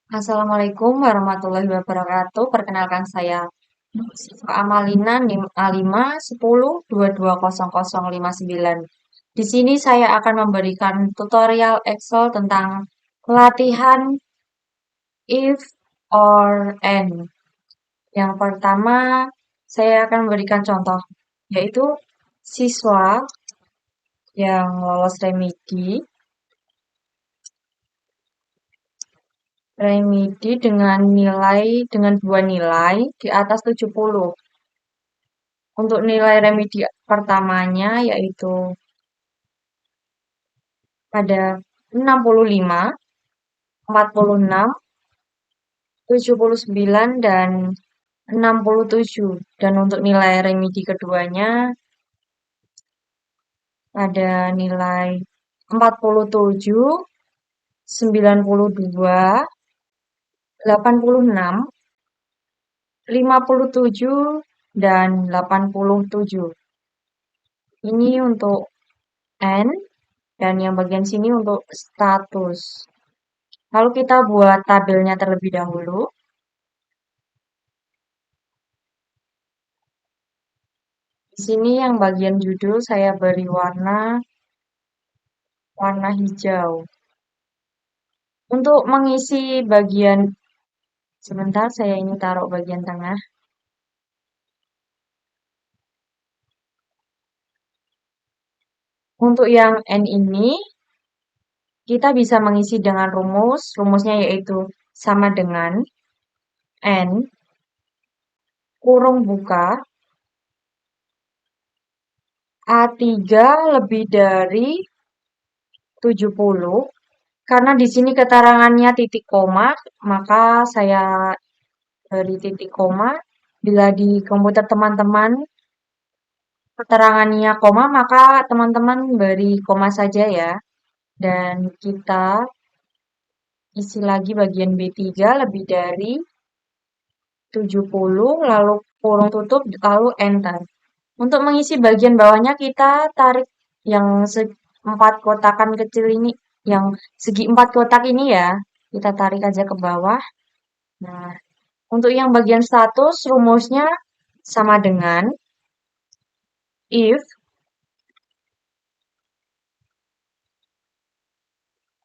Assalamualaikum warahmatullahi wabarakatuh. Perkenalkan saya Siswa Amalina NIM A5 10 220059. Di sini saya akan memberikan tutorial Excel tentang pelatihan if or and. Yang pertama, saya akan memberikan contoh, yaitu siswa yang lolos remedi dengan dua nilai di atas 70. Untuk nilai remedi pertamanya yaitu ada 65, 46, 79, dan 67. Dan untuk nilai remedi keduanya ada nilai 47, 92, 86, 57, dan 87. Ini untuk N, dan yang bagian sini untuk status. Lalu kita buat tabelnya terlebih dahulu. Di sini yang bagian judul saya beri warna hijau. Untuk mengisi bagian, sebentar saya ini taruh bagian tengah. Untuk yang N ini, kita bisa mengisi dengan rumusnya yaitu sama dengan N, kurung buka, A3 lebih dari 70. Karena di sini keterangannya titik koma, maka saya beri titik koma. Bila di komputer teman-teman keterangannya koma, maka teman-teman beri koma saja ya. Dan kita isi lagi bagian B3 lebih dari 70, lalu kurung tutup, lalu enter. Untuk mengisi bagian bawahnya kita tarik yang empat kotakan kecil ini, yang segi 4 kotak ini ya. Kita tarik aja ke bawah. Nah, untuk yang bagian status, rumusnya sama dengan if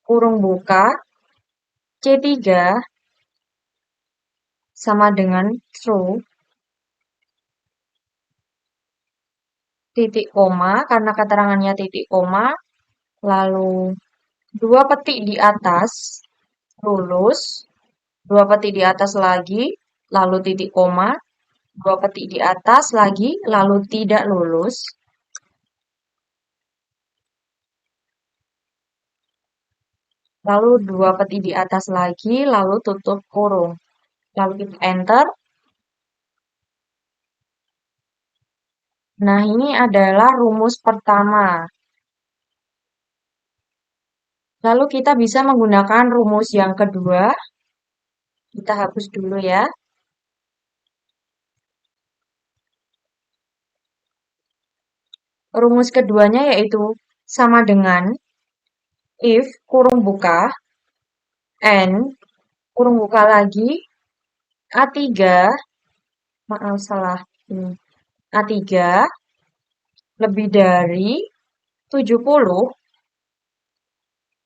kurung buka C3 sama dengan true, titik koma, karena keterangannya titik koma, lalu dua petik di atas, lulus, dua petik di atas lagi, lalu titik koma, dua petik di atas lagi, lalu tidak lulus, lalu dua petik di atas lagi, lalu tutup kurung. Lalu kita enter. Nah, ini adalah rumus pertama. Lalu kita bisa menggunakan rumus yang kedua. Kita hapus dulu ya. Rumus keduanya yaitu sama dengan if kurung buka n kurung buka lagi A3, maaf salah ini, A3 lebih dari 70.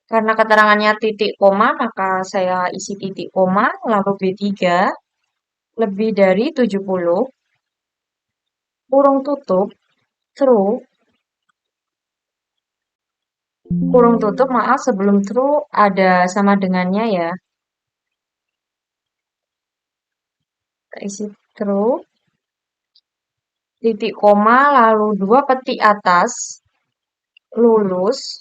Karena keterangannya titik koma, maka saya isi titik koma, lalu B3 lebih dari 70, kurung tutup, true, kurung tutup, maaf sebelum true ada sama dengannya ya. Kita isi true, titik koma, lalu dua petik atas, lulus,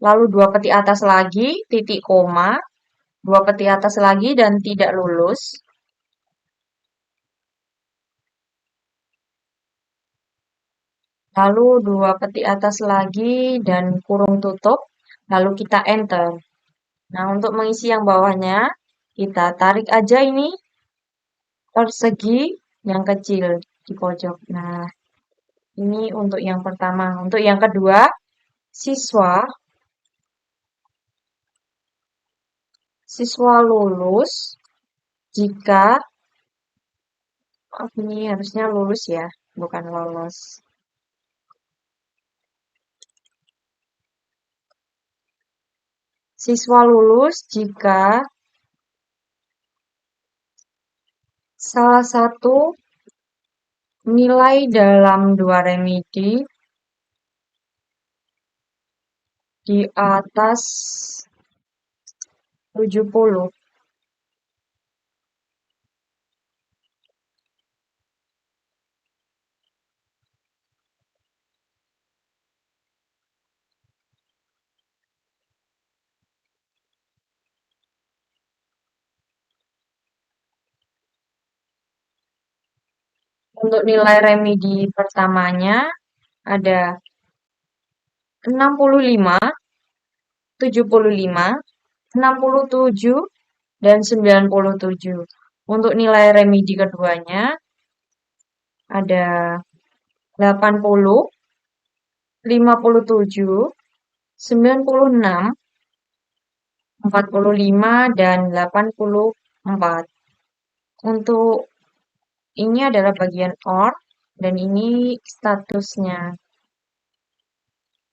lalu dua petik atas lagi, titik koma, dua petik atas lagi, dan tidak lulus. Lalu dua petik atas lagi, dan kurung tutup, lalu kita enter. Nah, untuk mengisi yang bawahnya, kita tarik aja ini persegi yang kecil di pojok. Nah, ini untuk yang pertama. Untuk yang kedua, siswa Siswa lulus jika, ini harusnya lulus ya, bukan lolos. Siswa lulus jika salah satu nilai dalam dua remedi di atas 70. Untuk nilai remedi pertamanya ada 65, 75, 67, dan 97. Untuk nilai remedi keduanya ada 80, 57, 96, 45, dan 84. Untuk ini adalah bagian OR dan ini statusnya.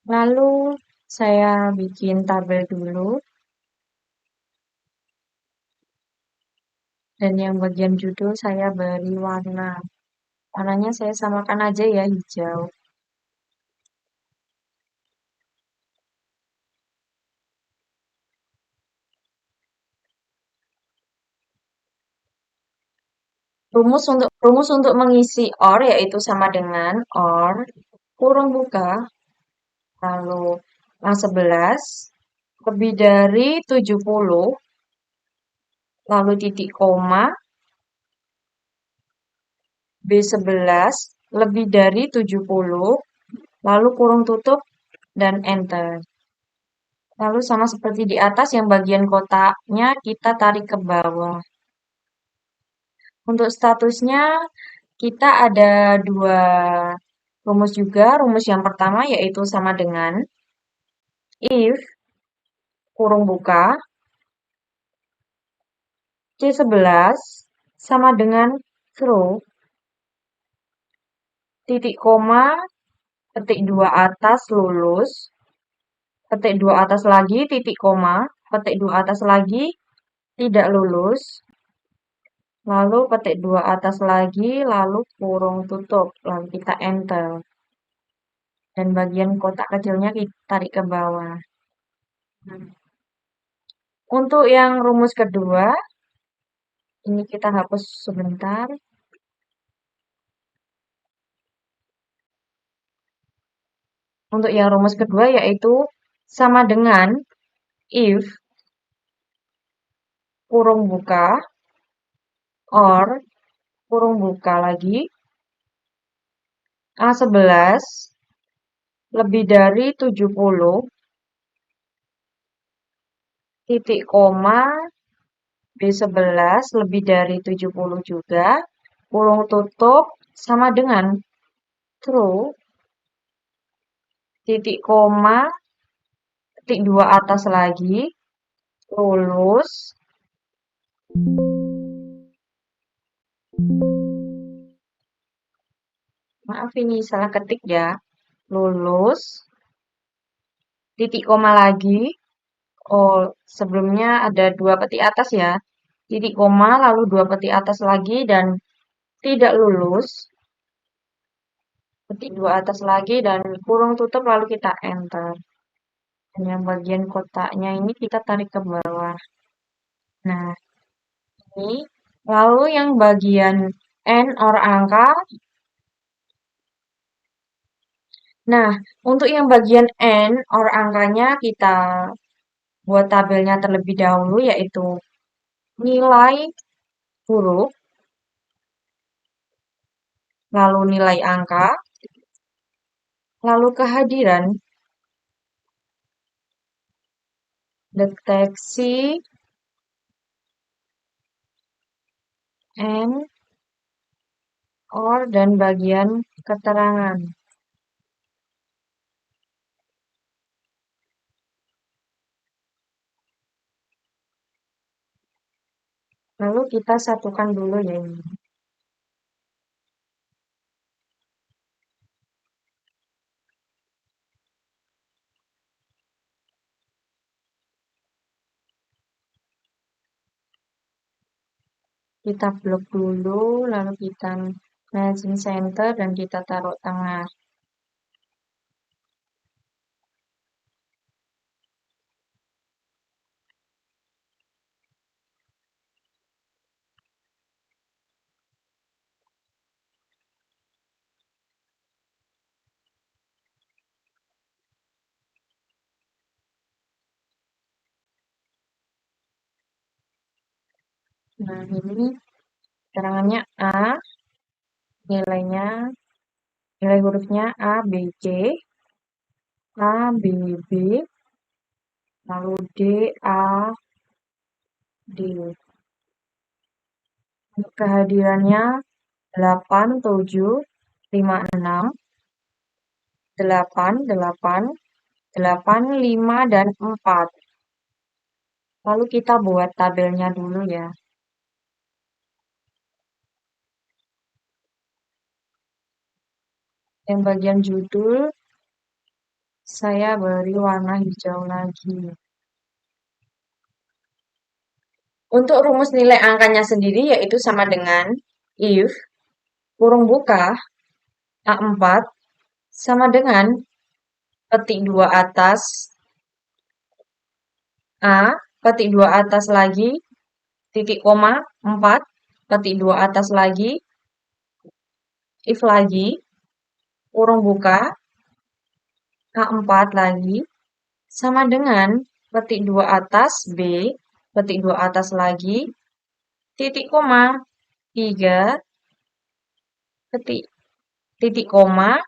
Lalu saya bikin tabel dulu. Dan yang bagian judul saya beri warna. Warnanya saya samakan aja ya, hijau. Rumus untuk mengisi OR yaitu sama dengan OR kurung buka lalu A11 lebih dari 70 lalu titik koma B11 lebih dari 70 lalu kurung tutup dan enter. Lalu sama seperti di atas yang bagian kotaknya kita tarik ke bawah. Untuk statusnya kita ada dua rumus juga. Rumus yang pertama yaitu sama dengan if kurung buka C11 sama dengan through titik koma petik 2 atas lulus petik 2 atas lagi titik koma petik 2 atas lagi tidak lulus lalu petik 2 atas lagi lalu kurung tutup lalu kita enter dan bagian kotak kecilnya kita tarik ke bawah. Untuk yang rumus kedua ini kita hapus sebentar. Untuk yang rumus kedua yaitu sama dengan if kurung buka or kurung buka lagi A11 lebih dari 70 titik koma B11 lebih dari 70 juga kurung tutup sama dengan true titik koma titik 2 atas lagi lulus maaf ini salah ketik ya lulus titik koma lagi oh sebelumnya ada 2 petik atas ya titik koma lalu 2 petik atas lagi dan tidak lulus petik 2 atas lagi dan kurung tutup lalu kita enter dan yang bagian kotaknya ini kita tarik ke bawah nah ini lalu yang bagian N or angka nah untuk yang bagian N or angkanya kita buat tabelnya terlebih dahulu yaitu nilai huruf lalu nilai angka lalu kehadiran deteksi N or dan bagian keterangan. Lalu kita satukan dulu ya ini. Kita blok dulu, lalu kita matching center dan kita taruh tengah. Nah, ini keterangannya A, nilainya, nilai hurufnya A, B, C, A, B, B, lalu D, A, D. Untuk kehadirannya 8, 7, 5, 6, 8, 8, 8, 5, dan 4. Lalu kita buat tabelnya dulu ya. Yang bagian judul, saya beri warna hijau lagi. Untuk rumus nilai angkanya sendiri yaitu sama dengan if kurung buka A4 sama dengan petik 2 atas A, petik 2 atas lagi, titik koma 4, petik 2 atas lagi, if lagi, kurung buka A4 lagi, sama dengan petik 2 atas B, petik 2 atas lagi, titik koma 3, petik titik koma,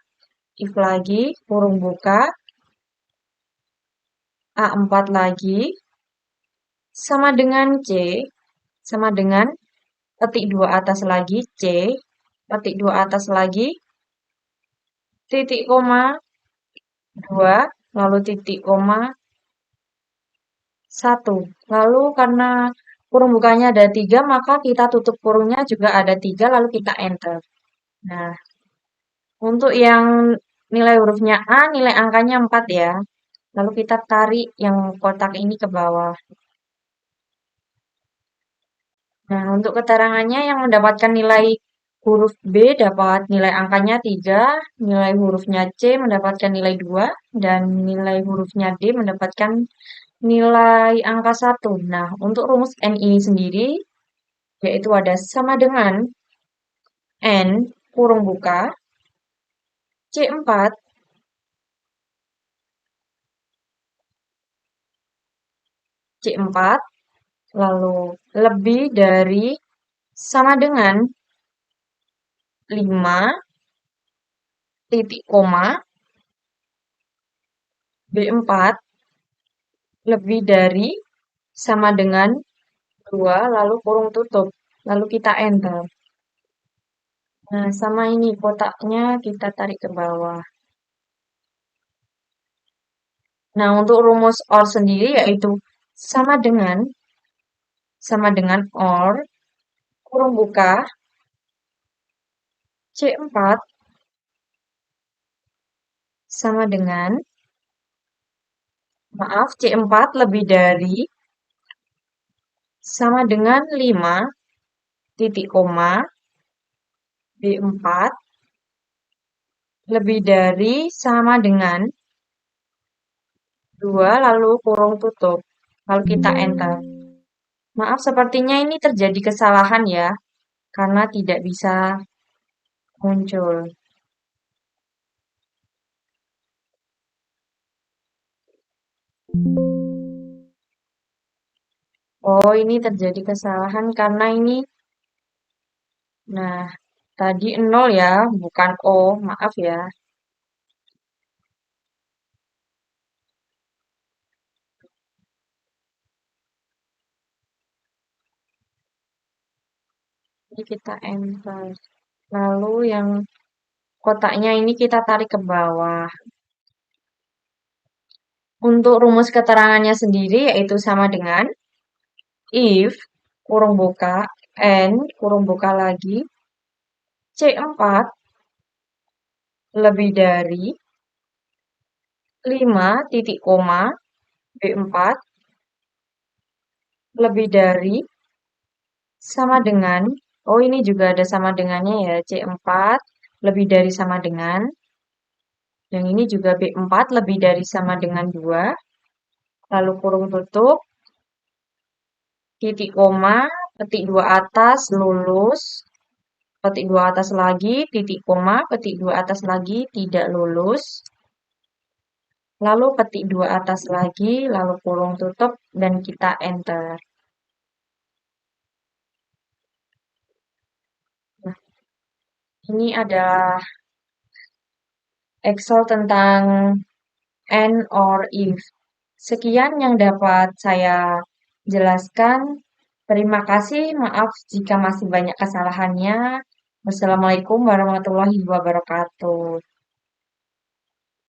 if lagi, kurung buka, A4 lagi, sama dengan C, sama dengan petik 2 atas lagi, C, petik 2 atas lagi, titik koma 2, lalu titik koma 1. Lalu karena kurung bukanya ada 3, maka kita tutup kurungnya juga ada 3, lalu kita enter. Nah, untuk yang nilai hurufnya A, nilai angkanya 4 ya. Lalu kita tarik yang kotak ini ke bawah. Nah, untuk keterangannya yang mendapatkan nilai huruf B dapat nilai angkanya 3, nilai hurufnya C mendapatkan nilai 2, dan nilai hurufnya D mendapatkan nilai angka 1. Nah, untuk rumus N ini sendiri, yaitu ada sama dengan N kurung buka C4 C4 lalu lebih dari sama dengan 5 titik koma B4 lebih dari sama dengan 2 lalu kurung tutup. Lalu kita enter. Nah, sama ini kotaknya kita tarik ke bawah. Nah, untuk rumus OR sendiri yaitu sama dengan OR kurung buka C4 sama dengan maaf C4 lebih dari sama dengan 5 titik koma B4 lebih dari sama dengan 2 lalu kurung tutup. Lalu kita enter. Maaf, sepertinya ini terjadi kesalahan ya, karena tidak bisa muncul. Oh, ini terjadi kesalahan karena ini, nah, tadi 0 ya, bukan O, maaf ya. Ini kita enter. Lalu yang kotaknya ini kita tarik ke bawah. Untuk rumus keterangannya sendiri yaitu sama dengan if kurung buka, N, kurung buka lagi, C4 lebih dari 5 titik koma, B4 lebih dari sama dengan, oh ini juga ada sama dengannya ya, C4 lebih dari sama dengan, yang ini juga B4 lebih dari sama dengan 2, lalu kurung tutup, titik koma, petik 2 atas, lulus, petik 2 atas lagi, titik koma, petik 2 atas lagi, tidak lulus, lalu petik 2 atas lagi, lalu kurung tutup, dan kita enter. Nah, ini adalah Excel tentang and or if. Sekian yang dapat saya jelaskan. Terima kasih, maaf jika masih banyak kesalahannya. Wassalamualaikum warahmatullahi wabarakatuh.